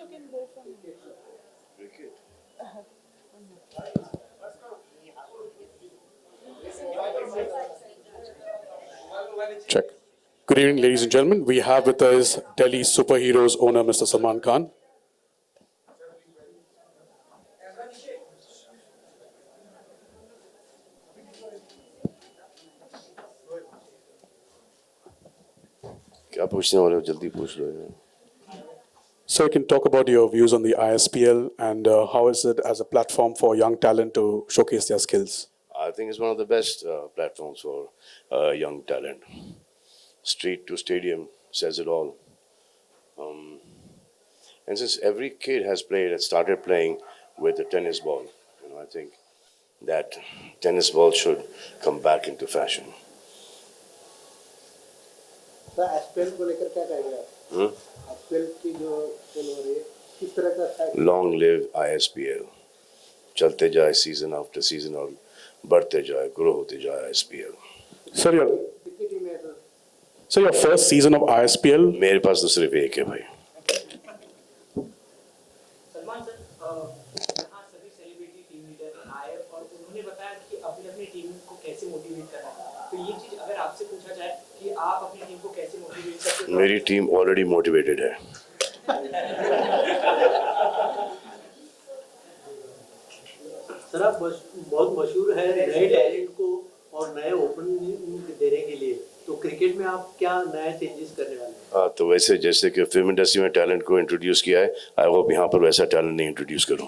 can go from Cricket. Check. Good evening, ladies and gentlemen. We have with us Delhi Superheroes owner, Mr. Salman Khan. क्या पूछने वाले हो जल्दी पूछ लो यार. So you can talk about your views on the ISPL and how is it as a platform for young talent to showcase their skills? I think it's one of the best platforms for young talent. Street to stadium says it all. And since every kid has started playing with a tennis ball, I think that tennis ball should come back into fashion. तो SPL को लेकर क्या कहेंगे आप? SPL की जो खेल हो रही है किस तरह का Long live ISPL. चलते जाए सीजन आफ्टर सीजन और बढ़ते जाए, ग्रो होते जाए ISPL. Sir, your, कितनी टीमें हैं sir? so your first season of ISPL, मेरे पास तो सिर्फ एक है भाई. सलमान सर, यहाँ सभी सेलिब्रिटी टीम लीडर आए और उन्होंने बताया कि अपनी अपनी टीम को कैसे मोटिवेट करना है. तो ये चीज अगर आपसे पूछा जाए कि आप अपनी टीम को कैसे मोटिवेट करते हो? मेरी टीम ऑलरेडी मोटिवेटेड है. सर आप बहुत मशहूर है नए टैलेंट को और नए ओपनिंग देने के लिए, तो क्रिकेट में आप क्या नया चेंजेस करने वाले हैं? हाँ, तो वैसे जैसे कि फिल्म इंडस्ट्री में टैलेंट को इंट्रोड्यूस किया है, आई होप यहाँ पर वैसा टैलेंट नहीं इंट्रोड्यूस करूँ,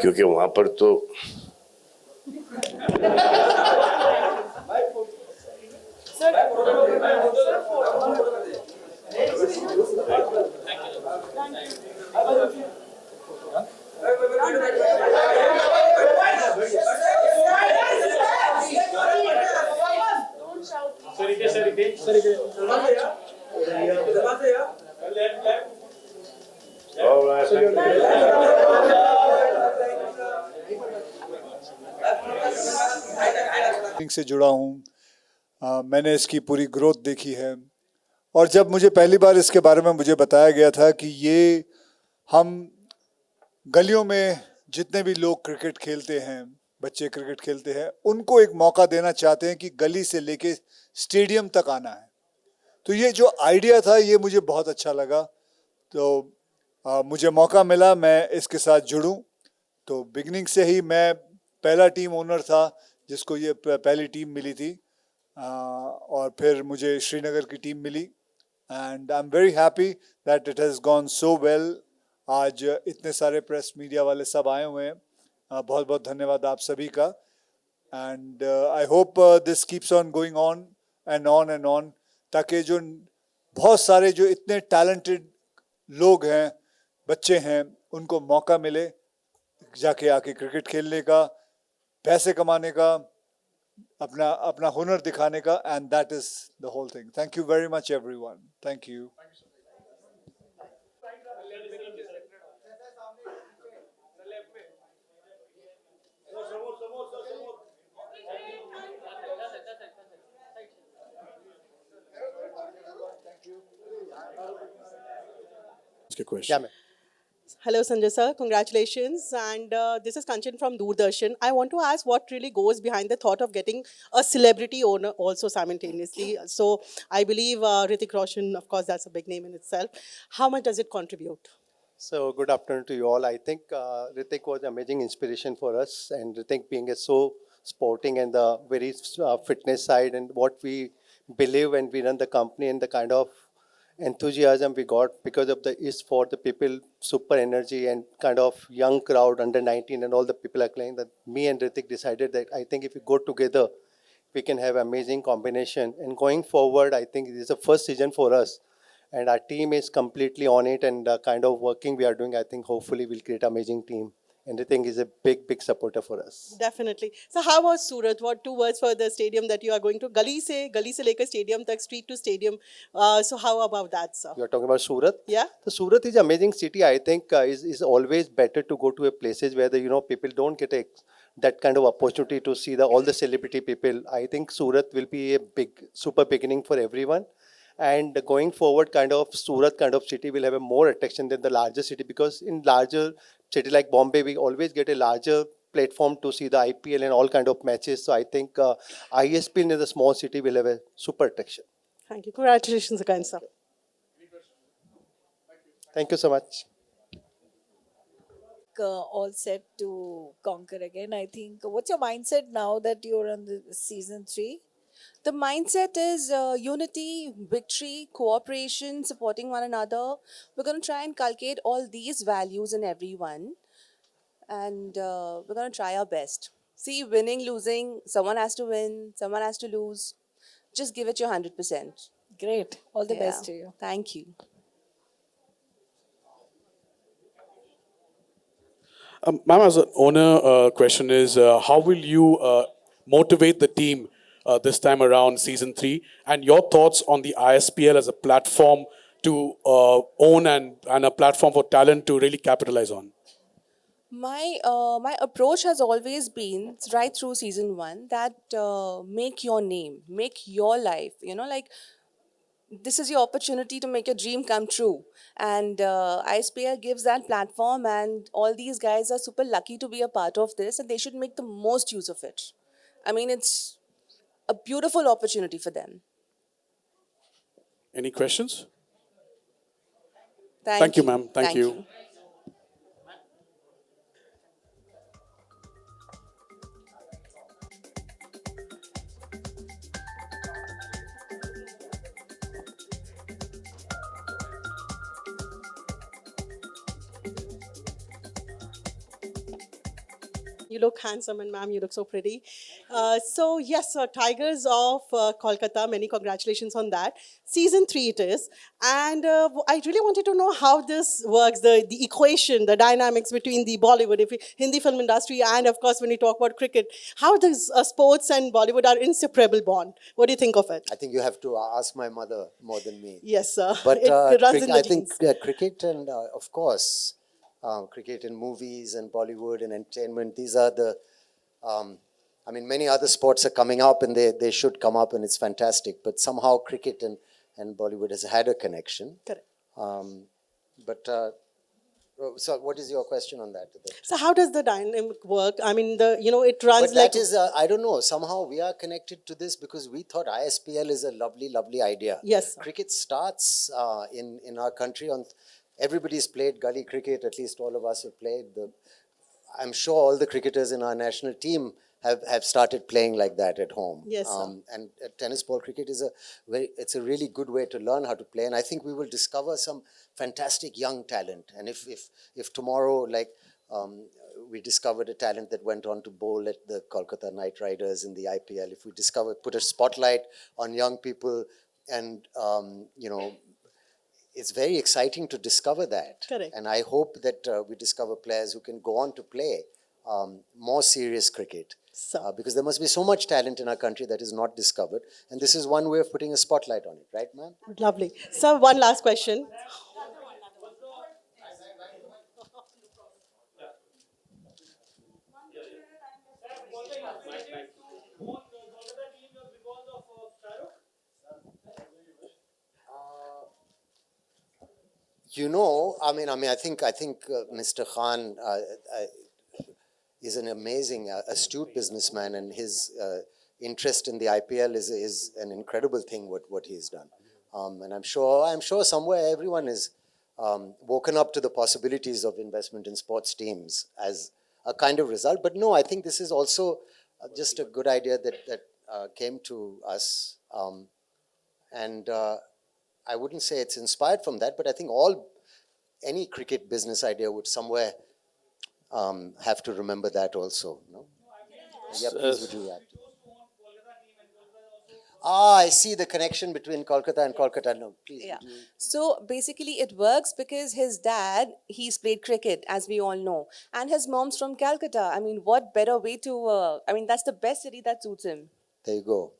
क्योंकि वहाँ पर तो don't shout. से जुड़ा हूँ, मैंने इसकी पूरी ग्रोथ देखी है और जब मुझे पहली बार इसके बारे में मुझे बताया गया था कि ये हम गलियों में जितने भी लोग क्रिकेट खेलते हैं, बच्चे क्रिकेट खेलते हैं, उनको एक मौका देना चाहते हैं कि गली से लेके स्टेडियम तक आना है. तो ये जो आइडिया था ये मुझे बहुत अच्छा लगा. तो मुझे मौका मिला मैं इसके साथ जुड़ूं. तो बिगनिंग से ही मैं पहला टीम ओनर था जिसको ये पहली टीम मिली थी, और फिर मुझे श्रीनगर की टीम मिली and I am very happy that it has gone so well. आज इतने सारे प्रेस मीडिया वाले सब आए हुए हैं, बहुत बहुत धन्यवाद आप सभी का. And I hope this keeps on going on and on and on, ताकि जो बहुत सारे जो इतने टैलेंटेड लोग हैं, बच्चे हैं, उनको मौका मिले जाके आके क्रिकेट खेलने का, पैसे कमाने का, अपना अपना हुनर दिखाने का. And that is the whole thing. Thank you very much everyone. Thank you. ask a question. Hello, Sanjay sir. Congratulations. And this is Kanchan from Doordarshan. I want to ask what really goes behind the thought of getting a celebrity owner also simultaneously. So I believe Hrithik Roshan, of course, that's a big name in itself. How much does it contribute? So good afternoon to you all. I think Hrithik was amazing inspiration for us, and Hrithik being a so sporting and the very fitness side and what we believe when we run the company and the kind of enthusiasm we got because of the is for the people, super energy and kind of young crowd under 19 and all the people are playing, that me and Hrithik decided that I think if we go together, we can have amazing combination. And going forward, I think this is the first season for us. And our team is completely on it, and the kind of working we are doing, I think hopefully we'll create amazing team. And I think is a big, big supporter for us. Definitely. So how about Surat? What 2 words for the stadium that you are going to? Gali se lekar stadium tak, street to stadium. So how about that, sir? You are talking about Surat? Yeah. The Surat is an amazing city. I think is always better to go to a places where the people don't get that kind of opportunity to see all the celebrity people. I think Surat will be a big, super beginning for everyone. And going forward, kind of Surat kind of city will have a more attraction than the larger city, because in larger city like Bombay, we always get a larger platform to see the IPL and all kind of matches. So I think ISPL in the small city will have a super attraction. Thank you. Congratulations again, sir. Thank you so much. All set to conquer again. I think. What's your mindset now that you're on the season 3? The mindset is unity, victory, cooperation, supporting one another. We're going to try and inculcate all these values in everyone. And we're going to try our best. See, winning, losing, someone has to win, someone has to lose. Just give it your 100%. Great. All the Yeah. best to you. Thank you. Ma'am, as an owner, question is, how will you motivate the team this time around season 3? And your thoughts on the ISPL as a platform to own and a platform for talent to really capitalize on? My approach has always been right through season 1 that make your name, make your life. Like this is your opportunity to make your dream come true. And ISPL gives that platform, and all these guys are super lucky to be a part of this, and they should make the most use of it. I mean, it's a beautiful opportunity for them. Any questions? Thank you, ma'am. Thank you. you. You look handsome, and ma'am, you look so pretty. So yes, Tigers of Kolkata. Many congratulations on that. Season 3 it is, and I really wanted to know how this works. The equation, the dynamics between the Bollywood, Hindi film industry, and of course when you talk about cricket, how does sports and Bollywood are inseparable bond? What do you think of it? I think you have to ask my mother more than me. Yes, sir. But It runs in the I think genes. cricket and, of course, cricket and movies and Bollywood and entertainment, these are the, I mean, many other sports are coming up and they should come up and it's fantastic. But somehow cricket and Bollywood has had a connection. Correct. So what is your question on that? So how does the dynamic work? I mean, it runs But like that is, I don't know, somehow we are connected to this because we thought ISPL is a lovely, lovely idea. Yes. Cricket starts in our country on, everybody's played gully cricket, at least all of us have played. I'm sure all the cricketers in our national team have started playing like that at home. Yes, sir. And tennis ball cricket is it's a really good way to learn how to play. And I think we will discover some fantastic young talent. And if tomorrow, like, we discovered a talent that went on to bowl at the Kolkata Knight Riders in the IPL, if we put a spotlight on young people and, it's very exciting to discover that. Correct. And I hope that we discover players who can go on to play more serious cricket. So- Because there must be so much talent in our country that is not discovered. And this is one way of putting a spotlight on it, right, ma'am? Lovely. So one last question. I think Mr. Khan is an amazing, astute businessman, and his interest in the IPL is an incredible thing. What he's done, and I'm sure somewhere everyone is woken up to the possibilities of investment in sports teams as a kind of result. But no, I think this is also just a good idea that came to us, and I wouldn't say it's inspired from that, but I think any cricket business idea would somewhere have to remember that also. No? Yeah, please would you react? I see the connection between Kolkata and Kolkata. No, please. Yeah. would you- So basically, it works because his dad, he's played cricket, as we all know, and his mom's from Calcutta. I mean, what better way to? That's the best city that suits him. There you go.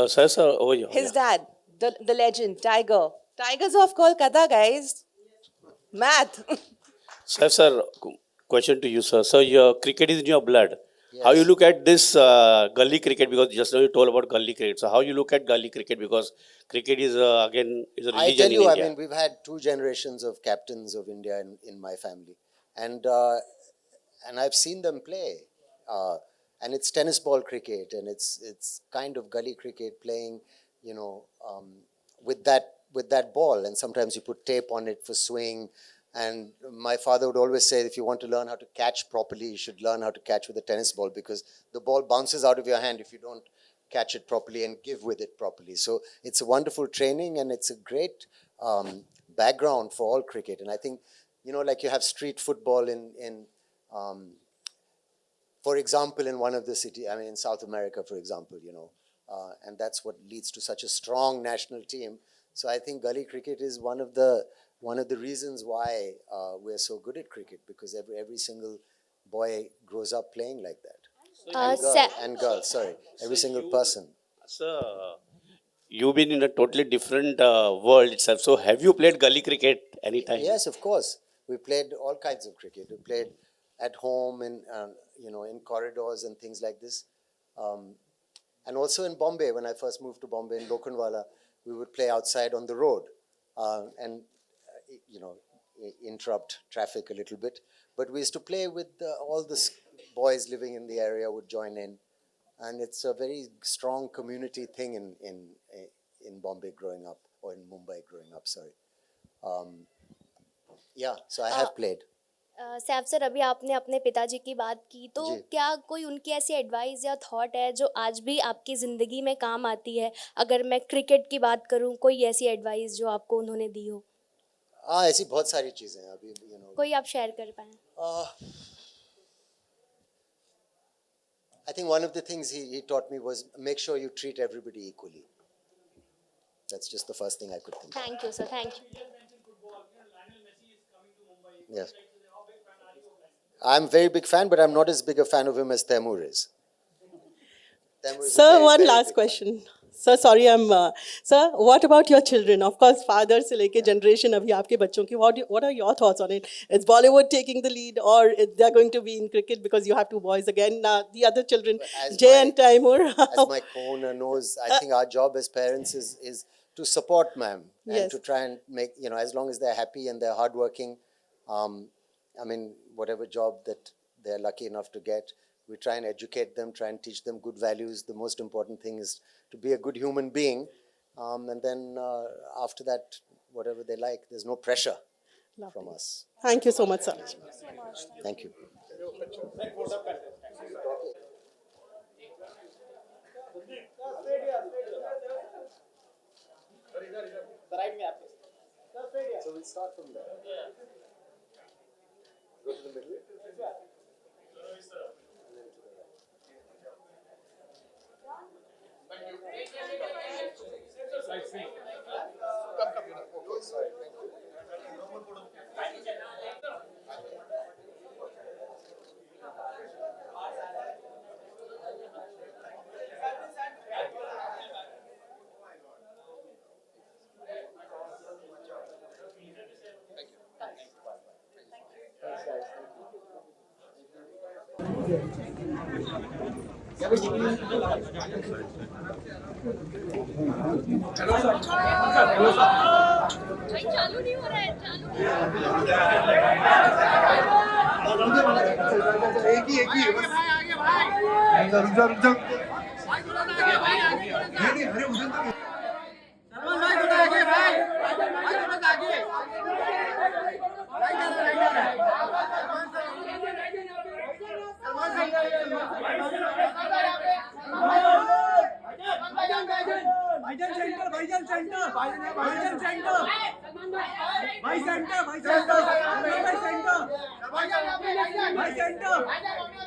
Sir, over here. His dad, the legend, Tiger. Tigers of Kolkata, guys. Math. Sir, question to you, sir. So your cricket is in your blood. How you Yes. look at this gully cricket, because just now you told about gully cricket. So how you look at gully cricket, because cricket is again is a I religion tell in you, I India. mean, we've had two generations of captains of India in my family, and I've seen them play, and it's tennis ball cricket, and it's kind of gully cricket playing, you know, with that ball, and sometimes you put tape on it for swing. And my father would always say, if you want to learn how to catch properly, you should learn how to catch with a tennis ball, because the ball bounces out of your hand if you don't catch it properly and give with it properly. So it's a wonderful training, and it's a great background for all cricket. And I think, you know, like you have street football um, for example, in one of the city, I mean, in South America, for example, you know, and that's what leads to such a strong national team. So I think gully cricket is one of the reasons why we're so good at cricket, because every single boy grows up playing like that. And girl, sorry, every single person. So you've been in a totally different world itself. So have you played gully cricket anytime? Yes, of course. We played all kinds of cricket. We played at home, in you know, in corridors and things like this, and also in Bombay. When I first moved to Bombay in Lokhandwala, we would play outside on the road, and you know, interrupt traffic a little bit. But we used to play with all the boys living in the area would join in, and it's a very strong community thing in Bombay growing up, or in Mumbai growing up. Sorry. Yeah, so I have played. Saif sir, अभी आपने अपने पिताजी की बात की, तो जी। क्या कोई उनकी ऐसी एडवाइस या थॉट है जो आज भी आपकी ज़िंदगी में काम आती है? अगर मैं क्रिकेट की बात करूं, कोई ऐसी एडवाइस जो आपको उन्होंने दी हो, हाँ, ऐसी बहुत सारी चीजें हैं अभी, you know. कोई आप शेयर कर पाएँ? I think one of the things he taught me was make sure you treat everybody equally. That's just the first thing I could think of. Thank you sir, thank you. Yes. I'm a very big fan, but I'm not as big a fan of him as Taimur is. Taimur is a Sir, very, one very last big question. Sir, sorry, sir, what about your children? Of course, father से लेके generation अभी आपके बच्चों की, what are your thoughts on it? Is Bollywood taking the lead, or they're going to be in cricket because you have two boys again? The other children, As Jay my- and Taimur. As my co-owner knows, I think our job as parents is to support ma'am, and Yes. to try and make, you know, as long as they're happy and they're hardworking, I mean, whatever job that they're lucky enough to get, we try and educate them, try and teach them good values. The most important thing is to be a good human being, and then after that, whatever they like, there's no pressure from us. Thank you so much, sir. Thank you. So we'll start from there. Go to the middle. Center.